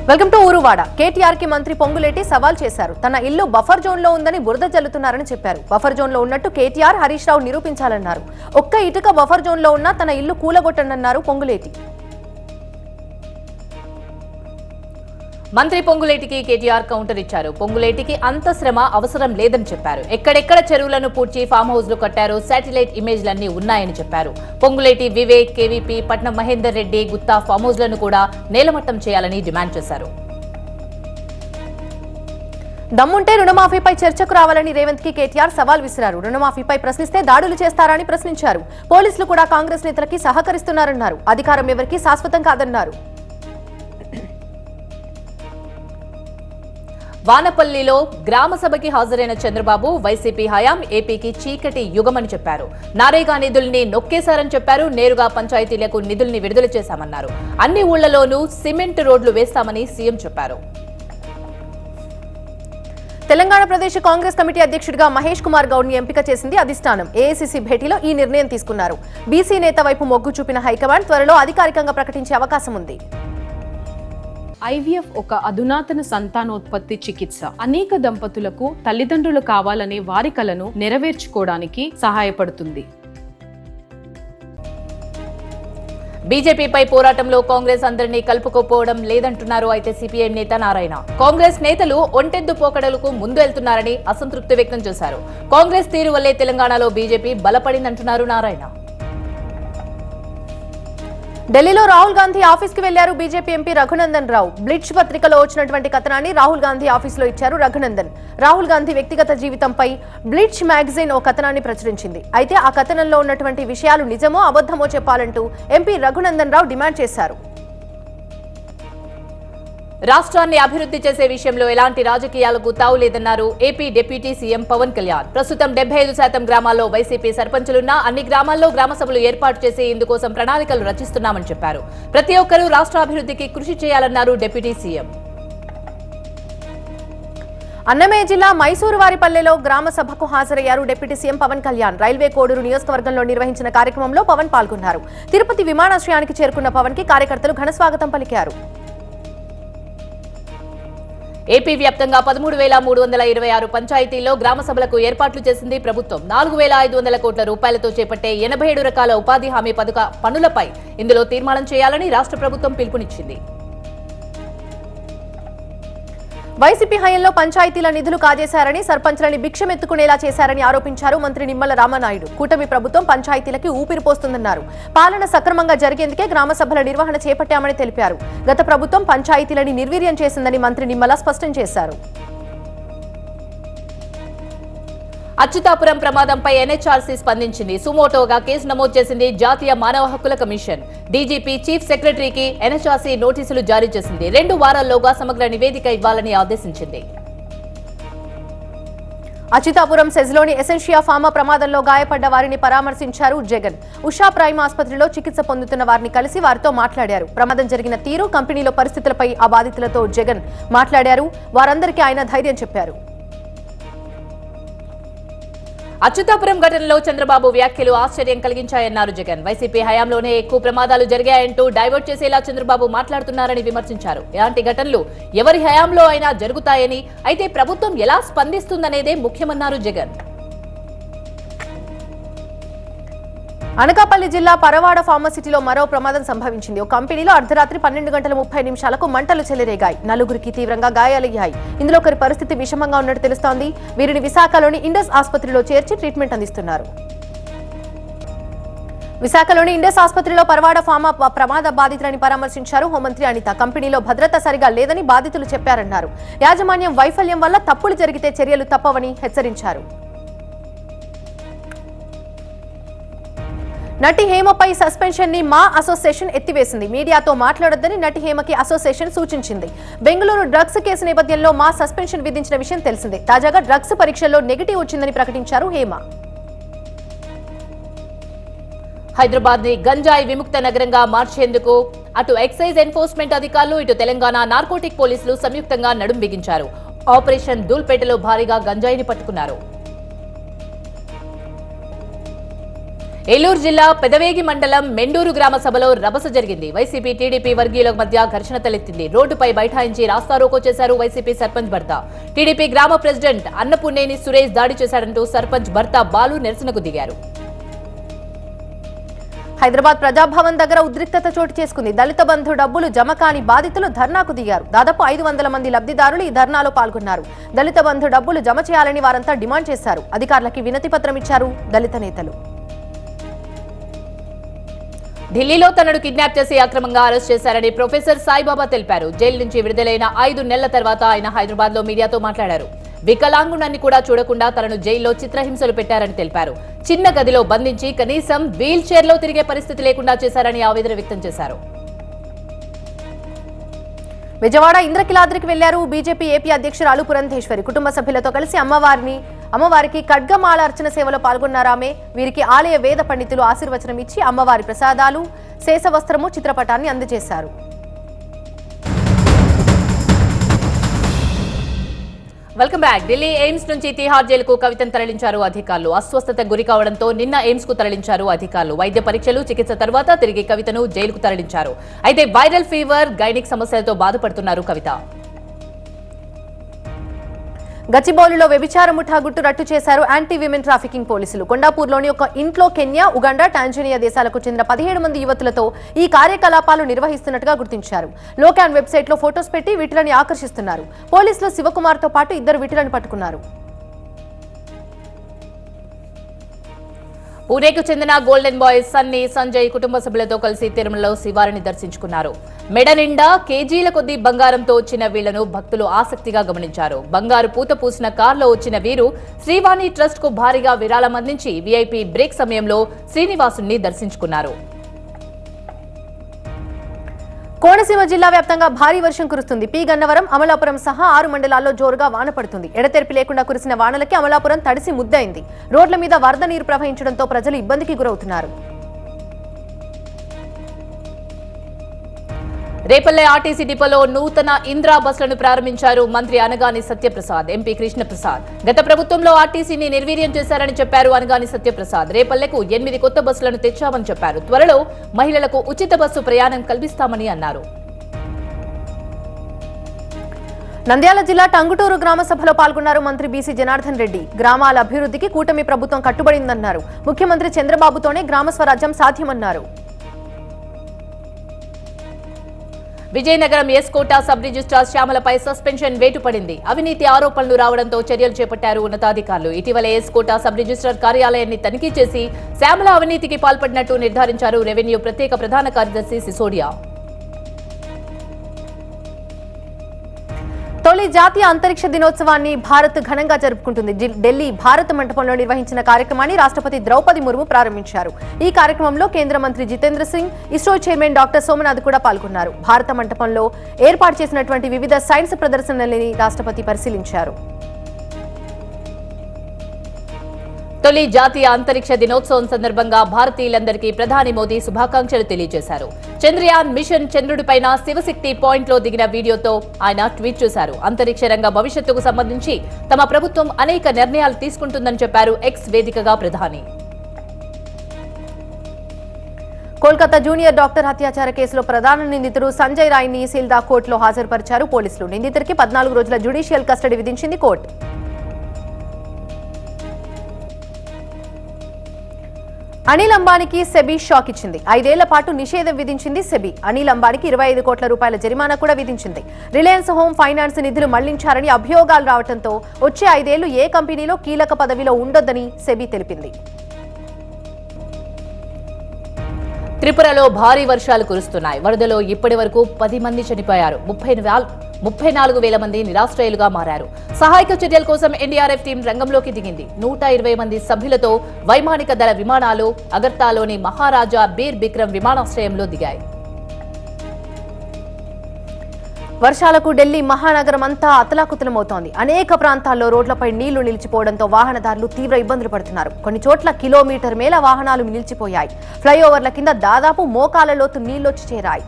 Welcome to ఊరువాడ. KTR కి మంత్రి పొంగులేటి సవాల్ చేశారు. తన ఇల్లు బఫర్ జోన్ లో ఉందని బురద జల్లుతున్నారని చెప్పారు. బఫర్ జోన్ లో ఉన్నట్టు కేటీఆర్, హరీష్ రావు నిరూపించాలన్నారు. ఒక్క ఇటుక బఫర్ జోన్ లో ఉన్నా తన ఇల్లు కూలగొట్టనన్నారు పొంగులేటి. మంత్రి పొంగులేటికి కేటీఆర్ కౌంటర్ ఇచ్చారు. పొంగులేటికి అంత శ్రమ అవసరం లేదని చెప్పారు. ఎక్కడెక్కడ చెరువులను పూడ్చి ఫామ్ హౌస్లు కట్టారో శాటిలైట్ ఇమేజ్లన్నీ ఉన్నాయని చెప్పారు. పొంగులేటి వివేక్, కేవీపీ, పట్నం మహేందర్ రెడ్డి, గుత్తా ఫామ్ హౌస్లను కూడా నేలమట్టం చేయాలని డిమాండ్ చేశారు. దమ్ముంటే రుణమాఫీపై చర్చకు రావాలని రేవంత్ కి కేటీఆర్ సవాల్ విసిరారు. రుణమాఫీపై ప్రశ్నిస్తే దాడులు చేస్తారని ప్రశ్నించారు. పోలీసులు కూడా కాంగ్రెస్ నేతలకి సహకరిస్తున్నారన్నారు. అధికారం ఎవరికీ శాశ్వతం కాదన్నారు. వానపల్లిలో గ్రామ సభకి హాజరైన చంద్రబాబు, వైసీపీ హయాం ఏపీకి చీకటి యుగమని చెప్పారు. నరేగా నిధుల్ని నొక్కేశారని చెప్పారు. నేరుగా పంచాయతీలకు నిధుల్ని విడుదల చేశామన్నారు. అన్ని ఊళ్లలోనూ సిమెంట్ రోడ్లు వేస్తామని సీఎం చెప్పారు. తెలంగాణ ప్రదేశ్ కాంగ్రెస్ కమిటీ అధ్యక్షుడిగా మహేష్ కుమార్ గౌడ్ ని ఎంపిక చేసింది అధిష్టానం. ఏఐసీసీ భేటీలో ఈ నిర్ణయం తీసుకున్నారు. బీసీ నేత వైపు మొగ్గు చూపిన హైకమాండ్ త్వరలో అధికారికంగా ప్రకటించే అవకాశం ఉంది. ఐవీఎఫ్ ఒక అధునాతన సంతానోత్పత్తి చికిత్స. అనేక దంపతులకు తల్లిదండ్రులు కావాలనే వారి కలను నెరవేర్చుకోవడానికి సహాయపడుతుంది. బీజేపీపై పోరాటంలో కాంగ్రెస్ అందరినీ కలుపుకోపోవడం లేదంటున్నారు. అయితే సిపిఐ నేత నారాయణ, కాంగ్రెస్ నేతలు ఒంటెద్దు పోకడలకు ముందు వెళ్తున్నారని అసంతృప్తి వ్యక్తం చేశారు. కాంగ్రెస్ తీరు వల్లే తెలంగాణలో బీజేపీ బలపడిందంటున్నారు నారాయణ. ఢిల్లీలో రాహుల్ గాంధీ ఆఫీస్ కి వెళ్లారు బీజేపీ ఎంపీ రఘునందన్ రావు. బ్లిట్జ్ పత్రికలో వచ్చినటువంటి కథనాన్ని రాహుల్ గాంధీ ఆఫీసులో ఇచ్చారు రఘునందన్. రాహుల్ గాంధీ వ్యక్తిగత జీవితంపై బ్లిట్జ్ మ్యాగజైన్ ఓ కథనాన్ని ప్రచురించింది. అయితే ఆ కథనంలో ఉన్నటువంటి విషయాలు నిజమో అబద్ధమో చెప్పాలంటూ ఎంపీ రఘునందన్ రావు డిమాండ్ చేశారు. రాష్ట్రాన్ని అభివృద్ధి చేసే విషయంలో ఎలాంటి రాజకీయాలకు తావులేదన్నారు AP deputy CM Pawan Kalyan. ప్రస్తుతం 75% గ్రామాల్లో వైసీపీ సర్పంచులున్నా అన్ని గ్రామాల్లో గ్రామ సభలు ఏర్పాటు చేసి ఇందుకోసం ప్రణాళికలు రచిస్తున్నామని చెప్పారు. ప్రతి ఒక్కరూ రాష్ట్ర అభివృద్ధికి కృషి చేయాలన్నారు డిప్యూటీ సీఎం. అన్నమయ్య జిల్లా మైసూరువారిపల్లెలో గ్రామ సభకు హాజరయ్యారు deputy CM Pawan Kalyan. Railway Koduru నియోజకవర్గంలో నిర్వహించిన కార్యక్రమంలో పవన్ పాల్గొన్నారు. తిరుపతి విమానాశ్రయానికి చేరుకున్న పవన్ కి కార్యకర్తలు ఘనస్వాగతం పలికారు. ఏపీ వ్యాప్తంగా 13,326 పంచాయతీల్లో గ్రామ సభలకు ఏర్పాట్లు చేసింది ప్రభుత్వం. 4,500 కోట్ల రూపాయలతో చేపట్టే 87 రకాల ఉపాధి హామీ పనులపై ఇందులో తీర్మానం చేయాలని రాష్ట్ర ప్రభుత్వం పిలుపునిచ్చింది. వైసీపీ హయాంలో పంచాయతీల నిధులు కాజేశారని, సర్పంచ్లని భిక్షమెత్తుకునేలా చేశారని ఆరోపించారు మంత్రి నిమ్మల రామనాయుడు. కూటమి ప్రభుత్వం పంచాయతీలకి ఊపిరిపోస్తుందన్నారు. పాలన సక్రమంగా జరిగేందుకే గ్రామ సభల నిర్వహణ చేపట్టామని తెలిపారు. గత ప్రభుత్వం పంచాయతీలని నిర్వీర్యం చేసిందని మంత్రి నిమ్మల స్పష్టం చేశారు. అచ్యుతాపురం ప్రమాదంపై ఎన్హెచ్ఆర్సీ స్పందించింది. సుమోటోగా కేసు నమోదు చేసింది జాతీయ మానవ హక్కుల కమిషన్. డీజీపీ, చీఫ్ సెక్రటరీకి ఎన్హెచ్ఆర్సీ నోటీసులు జారీ చేసింది. 2 వారాల్లోగా సమగ్ర నివేదిక ఇవ్వాలని ఆదేశించింది. అచ్యుతాపురం సెజ్లోని ఎసెన్షియా ఫార్మా ప్రమాదంలో గాయపడ్డ వారిని పరామర్శించారు జగన్. ఉషా ప్రైమ్ ఆసుపత్రిలో చికిత్స పొందుతున్న వారిని కలిసి వారితో మాట్లాడారు. ప్రమాదం జరిగిన తీరు, కంపెనీలో పరిస్థితులపై ఆ బాధితులతో జగన్ మాట్లాడారు. వారందరికీ ఆయన ధైర్యం చెప్పారు. అచ్యుతాపురం ఘటనలో చంద్రబాబు వ్యాఖ్యలు ఆశ్చర్యం కలిగించాయన్నారు జగన్. వైసీపీ హయాంలోనే ఎక్కువ ప్రమాదాలు జరిగాయంటూ డైవర్ట్ చేసేలా చంద్రబాబు మాట్లాడుతున్నారని విమర్శించారు. ఇలాంటి ఘటనలు ఎవరి హయాంలో అయినా జరుగుతాయని, అయితే ప్రభుత్వం ఎలా స్పందిస్తుందనేదే ముఖ్యమన్నారు జగన్. అనకాపల్లి జిల్లా పరవాడ ఫార్మసిటీలో మరో ప్రమాదం సంభవించింది. ఓ కంపెనీలో అర్ధరాత్రి 12:30 మంటలు చెలరేగాయి. 4గురికి తీవ్రంగా గాయాలయ్యాయి. ఇందులో ఒకరి పరిస్థితి విషమంగా ఉన్నట్టు తెలుస్తోంది. వీరిని విశాఖలోని ఇండస్ ఆసుపత్రిలో చేర్చి ట్రీట్మెంట్ అందిస్తున్నారు. విశాఖలోని ఇండస్ ఆసుపత్రిలో పరవాడ ఫార్మా ప్రమాద బాధితులని పరామర్శించారు హోంమంత్రి అనిత. కంపెనీలో భద్రత సరిగా లేదని బాధితులు చెప్పారన్నారు. యాజమాన్యం వైఫల్యం వల్ల తప్పులు జరిగితే చర్యలు తప్పవని హెచ్చరించారు. నటి హేమపై సస్పెన్షన్ ని మా అసోసియేషన్ ఎత్తివేసింది. మీడియాతో మాట్లాడొద్దని నటి హేమకి అసోసియేషన్ సూచించింది. బెంగళూరు డ్రగ్స్ కేసు నేపథ్యంలో మా సస్పెన్షన్ విధించిన విషయం తెలిసిందే. తాజాగా డ్రగ్స్ పరీక్షల్లో నెగిటివ్ వచ్చిందని ప్రకటించారు హేమ. హైదరాబాద్ ని గంజాయి విముక్త నగరంగా మార్చేందుకు అటు ఎక్సైజ్ ఎన్ఫోర్స్మెంట్ అధికారులు, ఇటు తెలంగాణ నార్కోటిక్ పోలీసులు సంయుక్తంగా నడుం బిగించారు. ఆపరేషన్ ధూల్పేటలో భారీగా గంజాయిని పట్టుకున్నారు. ఏలూరు జిల్లా పెదవేగి మండలం మెండూరు గ్రామ సభలో రభస జరిగింది. వైసీపీ టీడీపీ వర్గీయుల మధ్య ఘర్షణ తలెత్తింది. రోడ్డుపై బైఠాయించి రాస్తారోకో చేశారు వైసీపీ సర్పంచ్ భర్త. టీడీపీ గ్రామ ప్రెసిడెంట్ అన్నపునేని సురేష్ దాడి చేశాడంటూ సర్పంచ్ భర్త బాలు నిరసనకు దిగారు. హైదరాబాద్ ప్రజాభవన్ దగ్గర ఉద్రిక్తత చోటు చేసుకుంది. దళిత బంధు డబ్బులు జమ కాని బాధితులు ధర్నాకు దిగారు. దాదాపు 500 మంది లబ్ధిదారులు ఈ ధర్నాలో పాల్గొన్నారు. దళిత బంధు డబ్బులు జమ చేయాలని వారంతా డిమాండ్ చేశారు. అధికారులకి వినతి పత్రం ఇచ్చారు దళిత నేతలు. ఢిల్లీలో తనను కిడ్నాప్ చేసి అక్రమంగా అరెస్ట్ చేశారని ప్రొఫెసర్ సాయిబాబా తెలిపారు. జైలు నుంచి విడుదలైన 5 నెలల తర్వాత ఆయన హైదరాబాద్ లో మీడియాతో మాట్లాడారు. వికలాంగుణాన్ని కూడా చూడకుండా తనను జైల్లో చిత్రహింసలు పెట్టారని తెలిపారు. చిన్న గదిలో బంధించి కనీసం వీల్ చైర్ లో తిరిగే పరిస్థితి లేకుండా చేశారని ఆవేదన వ్యక్తం చేశారు. విజయవాడ ఇంద్రకిలాద్రికి వెళ్లారు బీజేపీ ఏపీ అధ్యక్షురాలు పురంధేశ్వరి. కుటుంబ సభ్యులతో కలిసి అమ్మవారికి ఖడ్గమాల అర్చన సేవలో పాల్గొన్నారామె. వీరికి ఆలయ వేద పండితులు ఆశీర్వచనం ఇచ్చి అమ్మవారి ప్రసాదాలు, శేషవస్త్రము, చిత్రపటాన్ని అందజేశారు. Welcome back. ఢిల్లీ ఎయిమ్స్ నుంచి తిహార్ జైలుకు కవితను తరలించారు అధికారులు. అస్వస్థతకు గురి కావడంతో నిన్న ఎయిమ్స్ కు తరలించారు అధికారులు. వైద్య పరీక్షలు, చికిత్స తర్వాత తిరిగి కవితను జైలుకు తరలించారు. అయితే వైరల్ ఫీవర్, గైనిక్ సమస్యలతో బాధపడుతున్నారు కవిత. గచ్చిబౌలిలో వ్యభిచార ముఠా గుట్టు రట్టు చేశారు యాంటీ విమెన్ ట్రాఫికింగ్ పోలీసులు. కొండాపూర్లోని ఒక ఇంట్లో కెన్యా, ఉగాండా, టాంజానియా దేశాలకు చెందిన 17 మంది యువతులతో ఈ కార్యకలాపాలు నిర్వహిస్తున్నట్టుగా గుర్తించారు. లోకాన్ వెబ్సైట్ లో ఫోటోస్ పెట్టి వీటిని ఆకర్షిస్తున్నారు. పోలీసులు శివకుమార్ తో పాటు 2 వీటిలను పట్టుకున్నారు. పూణేకు చెందిన గోల్డెన్ బాయ్స్ సన్నీ, సంజయ్ కుటుంబ సభ్యులతో కలిసి తిరుమలలో శివారిని దర్శించుకున్నారు. మెడ నిండా కేజీల కొద్దీ బంగారంతో వచ్చిన వీళ్లను భక్తులు ఆసక్తిగా గమనించారు. బంగారు పూత పూసిన కార్లో వచ్చిన వీరు శ్రీవాణి ట్రస్ట్ కు భారీగా విరాళం అందించి వీఐపీ బ్రేక్ సమయంలో శ్రీనివాసుని దర్శించుకున్నారు. కోనసీమ జిల్లా వ్యాప్తంగా భారీ వర్షం కురుస్తుంది. పి గన్నవరం, అమలాపురం సహా 6 మండలాల్లో జోరుగా వాన పడుతుంది. ఎడతెరిపి లేకుండా కురిసిన వానలకి అమలాపురం తడిసి ముద్దయింది. రోడ్ల మీద వరద నీరు ప్రవహించడంతో ప్రజలు ఇబ్బందికి గురవుతున్నారు. రేపల్లె ఆర్టీసీ డిపోలో నూతన ఇంద్రా బస్సులను ప్రారంభించారు మంత్రి అనగాని సత్యప్రసాద్, ఎంపీ కృష్ణప్రసాద్. గత ప్రభుత్వంలో ఆర్టీసీని నిర్వీర్యం చేశారని చెప్పారు అనగాని సత్యప్రసాద్. రేపల్లెకు 8 కొత్త బస్సులను తెచ్చామని చెప్పారు. త్వరలో మహిళలకు ఉచిత బస్సు ప్రయాణం కల్పిస్తామని అన్నారు. నంద్యాల జిల్లా టంగుటూరు గ్రామ సభలో పాల్గొన్నారు మంత్రి బీసీ జనార్దన్ రెడ్డి. గ్రామాల అభివృద్ధికి కూటమి ప్రభుత్వం కట్టుబడిందన్నారు. ముఖ్యమంత్రి చంద్రబాబుతోనే గ్రామ స్వరాజ్యం సాధ్యమన్నారు. Vizianagaram S Kota sub registrar శ్యామలపై సస్పెన్షన్ వేటు పడింది. అవినీతి ఆరోపణలు రావడంతో చర్యలు చేపట్టారు ఉన్నతాధికారులు. ఇటీవల ఎస్ కోటా సబ్ రిజిస్ట్రార్ కార్యాలయాన్ని తనిఖీ చేసి శ్యామల అవినీతికి పాల్పడినట్టు నిర్ధారించారు రెవెన్యూ ప్రత్యేక ప్రధాన కార్యదర్శి సిసోడియా. తొలి జాతీయ అంతరిక్ష దినోత్సవాన్ని భారత్ ఘనంగా జరుపుకుంటుంది. ఢిల్లీ భారత్ మంటపంలో నిర్వహించిన కార్యక్రమాన్ని రాష్ట్రపతి ద్రౌపది ముర్ము ప్రారంభించారు. ఈ కార్యక్రమంలో కేంద్ర మంత్రి జితేంద్ర సింగ్, ఇస్రో చైర్మన్ డాక్టర్ సోమనాథ్ కూడా పాల్గొన్నారు. భారత మంటపంలో ఏర్పాటు చేసినటువంటి వివిధ సైన్స్ ప్రదర్శనలని రాష్ట్రపతి పరిశీలించారు. తొలి జాతీయ అంతరిక్ష దినోత్సవం సందర్భంగా భారతీయులందరికీ ప్రధాని మోదీ శుభాకాంక్షలు తెలియజేశారు. చంద్రయాన్ మిషన్ చంద్రుడిపైన శివశక్తి పాయింట్ లో దిగిన వీడియోతో ఆయన ట్వీట్ చేశారు. అంతరిక్ష రంగ భవిష్యత్తుకు సంబంధించి తమ ప్రభుత్వం అనేక నిర్ణయాలు తీసుకుంటుందని చెప్పారు ఎక్స్ వేదికగా ప్రధాని. కోల్కతా జూనియర్ డాక్టర్ హత్యాచార కేసులో ప్రధాన నిందితుడు సంజయ్ రాయ్ ని సీల్దా కోర్టులో హాజరుపరిచారు పోలీసులు. నిందితుడికి 14 రోజుల జ్యుడిషియల్ కస్టడీ విధించింది కోర్టు. అనిల్ అంబానీకి సెబీ షాక్ ఇచ్చింది. 5 ఏళ్ల పాటు నిషేధం విధించింది సెబీ. అనిల్ అంబానీకి 25 కోట్ల రూపాయల జరిమానా కూడా విధించింది. రిలయన్స్ హోమ్ ఫైనాన్స్ నిధులు మళ్లించారని అభియోగాలు రావడంతో వచ్చే 5 ఏళ్లు ఏ కంపెనీలో కీలక పదవిలో ఉండొద్దని సెబీ తెలిపింది. త్రిపురలో భారీ వర్షాలు కురుస్తున్నాయి. వరదలో ఇప్పటి వరకు 10 మంది చనిపోయారు. 34,000 మంది నిరాశ్రయులుగా మారారు. సహాయక చర్యల కోసం ఎన్డీఆర్ఎఫ్ టీం రంగంలోకి దిగింది. 120 మంది సభ్యులతో వైమానిక దళ విమానాలు అగర్తాలోని మహారాజా బీర్ బిక్రమ్ విమానాశ్రయంలో దిగాయి. వర్షాలకు ఢిల్లీ మహానగరం అంతా అతలాకుతలమవుతోంది. అనేక ప్రాంతాల్లో రోడ్లపై నీళ్లు నిలిచిపోవడంతో వాహనదారులు తీవ్ర ఇబ్బందులు పడుతున్నారు. కొన్ని చోట్ల కిలోమీటర్ మేల వాహనాలు నిలిచిపోయాయి. ఫ్లైఓవర్ల కింద దాదాపు మోకాల లోతు నీళ్లొచ్చి చేరాయి.